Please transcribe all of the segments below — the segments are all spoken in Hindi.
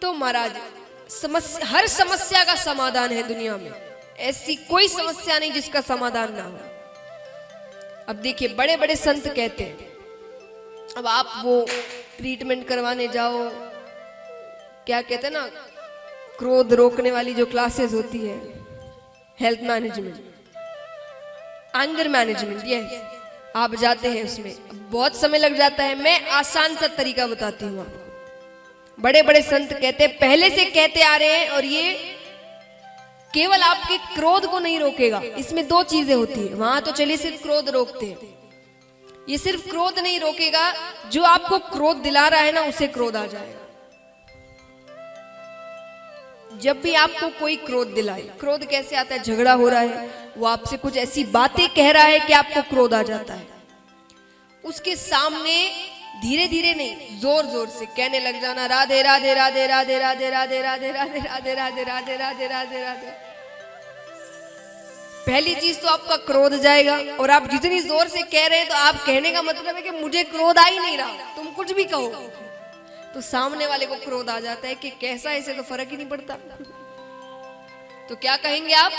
तो महाराज हर समस्या का समाधान है दुनिया में, ऐसी कोई समस्या नहीं जिसका समाधान ना हो। अब देखिए बड़े बड़े संत कहते हैं, अब आप वो ट्रीटमेंट करवाने जाओ, क्या कहते हैं ना, क्रोध रोकने वाली जो क्लासेस होती है, हेल्थ मैनेजमेंट, एंगर मैनेजमेंट, ये आप जाते हैं उसमें बहुत समय लग जाता है। मैं आसान सा तरीका बताती हूँ आपको। बड़े बड़े संत कहते हैं, पहले से कहते आ रहे हैं, और ये केवल आपके क्रोध को नहीं रोकेगा, इसमें दो चीजें होती है। वहां तो चलिए सिर्फ क्रोध रोकते हैं, ये सिर्फ क्रोध नहीं रोकेगा, जो आपको क्रोध दिला रहा है ना उसे क्रोध आ जाएगा। जब भी आपको कोई क्रोध दिलाए, क्रोध कैसे आता है, झगड़ा हो रहा है, वो आपसे कुछ ऐसी बातें कह रहा है कि आपको क्रोध आ जाता है, उसके सामने धीरे धीरे नहीं जोर जोर से कहने लग जाना, राधे राधे राधे राधे राधे राधे राधे राधे राधे राधे राधे राधे राधे राधे। पहली चीज तो आपका क्रोध जाएगा, और आप जितनी जोर से कह रहे हैं तो आप कहने का मतलब है कि मुझे क्रोध आ ही नहीं रहा, तुम कुछ भी कहो, तो सामने वाले को क्रोध आ जाता है कि कैसा, ऐसे तो फर्क ही नहीं पड़ता। तो क्या कहेंगे आप,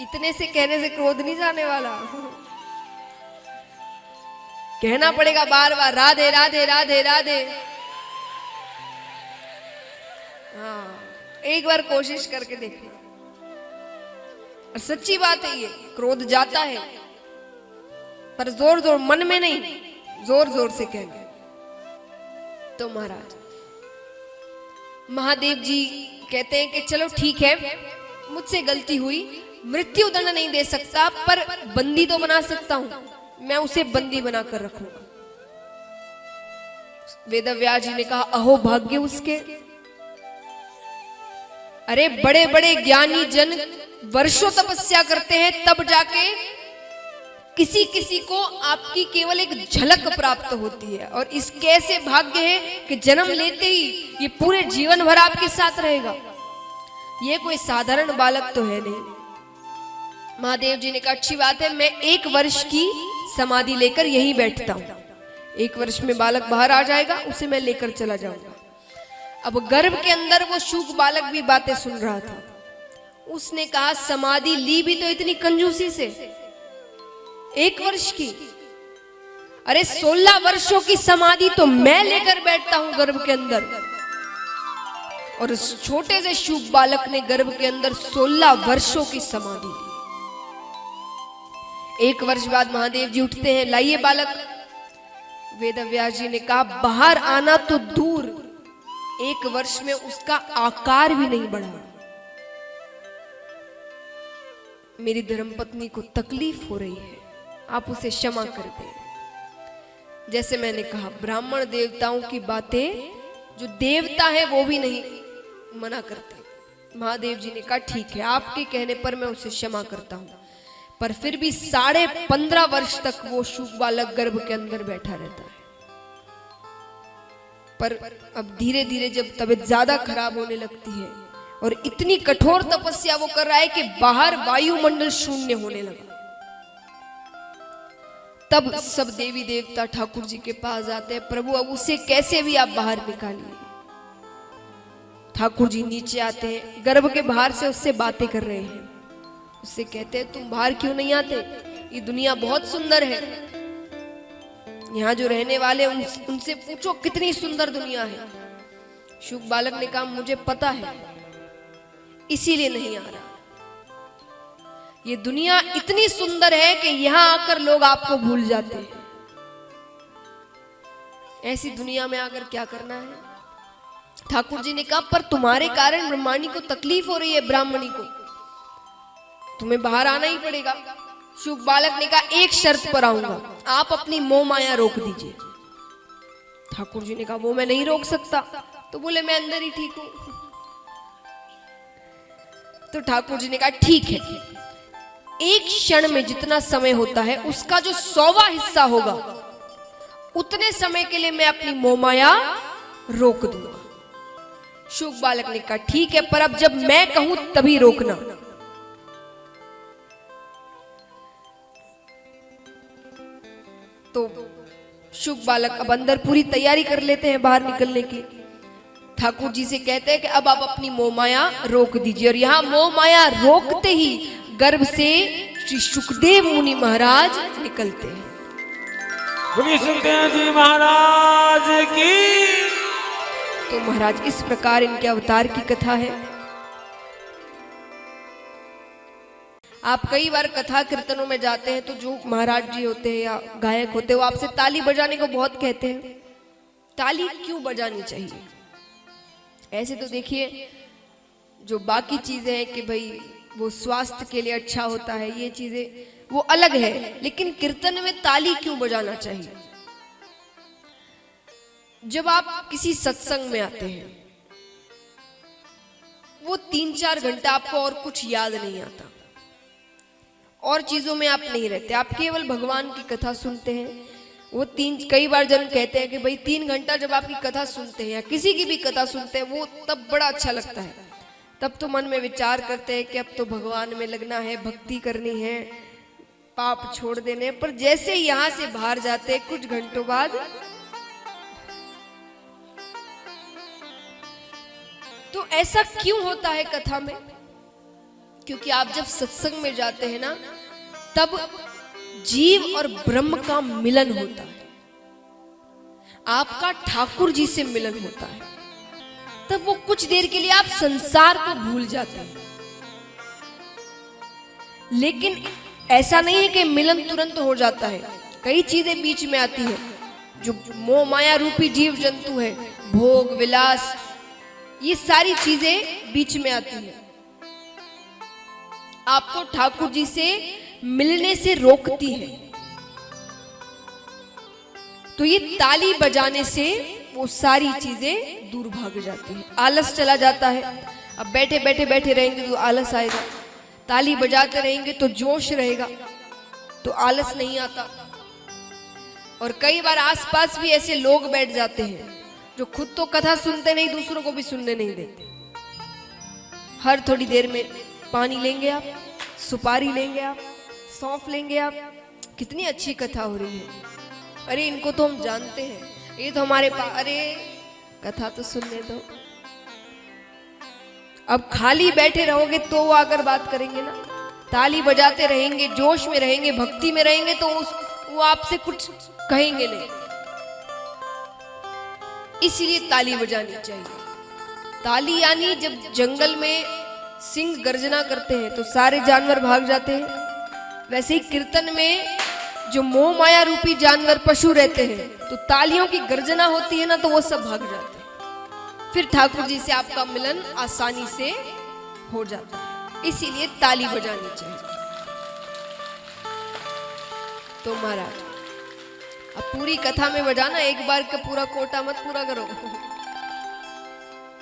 इतने से कहने से क्रोध नहीं जाने वाला, कहना पड़ेगा बार बार राधे राधे राधे राधे। हाँ, एक बार कोशिश करके देखना। और सच्ची बात है, ये क्रोध जाता है पर जोर जोर, मन में नहीं, जोर जोर से कहना। तो महाराज महादेव जी कहते हैं कि चलो ठीक है, मुझसे गलती हुई, मृत्यु दंड नहीं दे सकता पर बंदी तो बना सकता हूं, मैं उसे बंदी बनाकर रखूंगा। वेदव्यास जी ने कहा, अहो भाग्य उसके, अरे बड़े बड़े ज्ञानी जन वर्षों तपस्या करते हैं, तब जाके किसी किसी को आपकी केवल एक झलक प्राप्त होती है, और इसके ऐसे भाग्य है कि जन्म लेते ही ये पूरे जीवन भर आपके साथ रहेगा। ये कोई साधारण बालक तो है नहीं। महादेव जी ने कहा, अच्छी बात है, मैं 1 वर्ष की समाधि लेकर यहीं बैठता हूं, 1 वर्ष में बालक बाहर आ जाएगा, उसे मैं लेकर चला जाऊंगा। अब गर्भ के अंदर वो शुक बालक भी बातें सुन रहा था। उसने कहा, समाधि ली भी तो इतनी कंजूसी से, 1 वर्ष की, अरे 16 वर्षों की समाधि तो मैं लेकर बैठता हूं गर्भ के अंदर। और उस छोटे से शुक बालक ने गर्भ के अंदर 16 वर्षों की समाधि ली। 1 वर्ष बाद महादेव जी उठते हैं, लाइए बालक। वेदव्यास जी ने कहा, बाहर आना तो दूर, 1 वर्ष में उसका आकार भी नहीं बढ़ा। मेरी धर्मपत्नी को तकलीफ हो रही है, आप उसे क्षमा कर दें। जैसे मैंने कहा, ब्राह्मण देवताओं की बातें जो देवता है वो भी नहीं मना करते। महादेव जी ने कहा, ठीक है, आपके कहने पर मैं उसे क्षमा करता हूं, पर फिर भी 15.5 वर्ष तक वो शुक बालक गर्भ के अंदर बैठा रहता है। पर अब धीरे धीरे जब तबीयत ज्यादा खराब होने लगती है और इतनी कठोर तपस्या वो कर रहा है कि बाहर वायुमंडल शून्य होने लगा, तब सब देवी देवता ठाकुर जी के पास जाते हैं, प्रभु अब उसे कैसे भी आप बाहर निकालिए। ठाकुर जी नीचे आते हैं, गर्भ के बाहर से उससे बातें कर रहे हैं, उससे कहते हैं, तुम बाहर क्यों नहीं आते, ये दुनिया बहुत सुंदर है, यहाँ जो रहने वाले उनसे पूछो कितनी सुंदर दुनिया है। शुक बालक ने कहा, मुझे पता है, इसीलिए नहीं आ रहा, ये दुनिया इतनी सुंदर है कि यहां आकर लोग आपको भूल जाते हैं, ऐसी दुनिया में आकर क्या करना है। ठाकुर जी ने कहा, पर तुम्हारे कारण ब्रह्माणी को तकलीफ हो रही है, ब्राह्मणी को, तुम्हें बाहर आना ही पड़ेगा। शुक बालक ने कहा, एक शर्त पर आऊंगा, आप अपनी मोह माया रोक दीजिए। ठाकुर जी ने कहा, वो मैं नहीं रोक सकता। तो बोले, मैं अंदर ही ठीक हूं। तो ठाकुर जी ने कहा, ठीक है, एक क्षण में जितना समय होता है उसका जो 100वां हिस्सा होगा, उतने समय के लिए मैं अपनी मोह माया रोक दूंगा। शुक बालक ने कहा, ठीक है, पर अब जब मैं कहूं तभी रोकना। तो शुक बालक अब अंदर पूरी तैयारी कर लेते हैं बाहर निकलने की। ठाकुर जी से कहते हैं कि अब आप अपनी मोह माया रोक दीजिए। और यहाँ मोह माया रोकते ही गर्भ से श्री सुखदेव मुनि महाराज निकलते हैं। बोलिए सुखदेव जी महाराज की। तो महाराज इस प्रकार इनके अवतार की कथा है। आप कई बार कथा कीर्तनों में जाते हैं तो जो महाराज जी होते हैं या गायक होते हैं वो आपसे ताली बजाने को बहुत कहते हैं। ताली क्यों बजानी चाहिए? ऐसे तो देखिए जो बाकी चीजें हैं कि भाई वो स्वास्थ्य के लिए अच्छा होता है, ये चीजें वो अलग है, लेकिन कीर्तन में ताली क्यों बजाना चाहिए? जब आप किसी सत्संग में आते हैं वो 3-4 घंटा आपको और कुछ याद नहीं आता, और चीजों में आप नहीं रहते, आप केवल भगवान की कथा सुनते हैं। वो कई बार जन कहते हैं कि भाई 3 घंटा जब आपकी कथा सुनते हैं या किसी की भी कथा सुनते हैं वो तब बड़ा अच्छा लगता है। तब तो मन में विचार करते हैं कि अब तो भगवान में लगना है, भक्ति करनी है, पाप छोड़ देने। पर जैसे यहां से बाहर जाते हैं कुछ घंटों बाद तो ऐसा क्यों होता है कथा में? क्योंकि आप जब सत्संग में जाते हैं ना तब जीव और ब्रह्म का मिलन होता है, आपका ठाकुर जी से मिलन होता है। तब वो कुछ देर के लिए आप संसार को भूल जाते हैं। लेकिन ऐसा नहीं है कि मिलन तुरंत हो जाता है, कई चीजें बीच में आती है। जो मोह माया रूपी जीव जंतु है, भोग विलास, ये सारी चीजें बीच में आती है, आपको ठाकुर जी से मिलने से रोकती है। तो ये ताली बजाने से वो सारी चीजें दूर भाग जाती है, आलस चला जाता है। अब बैठे बैठे रहेंगे तो आलस आएगा, ताली बजाते रहेंगे तो जोश रहेगा, तो आलस नहीं आता। और कई बार आसपास भी ऐसे लोग बैठ जाते हैं जो खुद तो कथा सुनते नहीं, दूसरों को भी सुनने नहीं देते। हर थोड़ी देर में पानी लेंगे आप, सुपारी लेंगे आप, सौंफ लेंगे आप, कितनी अच्छी कथा हो रही है, अरे इनको तो हम जानते हैं, ये तो हमारे पास, अरे कथा तो सुनने दो। अब खाली बैठे रहोगे तो वो आकर बात करेंगे ना, ताली बजाते रहेंगे, जोश में रहेंगे, भक्ति में रहेंगे तो वो आपसे कुछ कहेंगे नहीं। इसलिए ताली बजानी चाहिए। ताली यानी जब जंगल में सिंह गर्जना करते हैं तो सारे जानवर भाग जाते हैं, वैसे ही कीर्तन में जो मोह माया रूपी जानवर पशु रहते हैं तो तालियों की गर्जना होती है ना तो वो सब भाग जाते हैं। फिर ठाकुर जी से आपका मिलन आसानी से हो जाता है, इसीलिए ताली बजानी चाहिए। तो महाराज अब पूरी कथा में बजाना, एक बार का पूरा कोटा मत पूरा करो।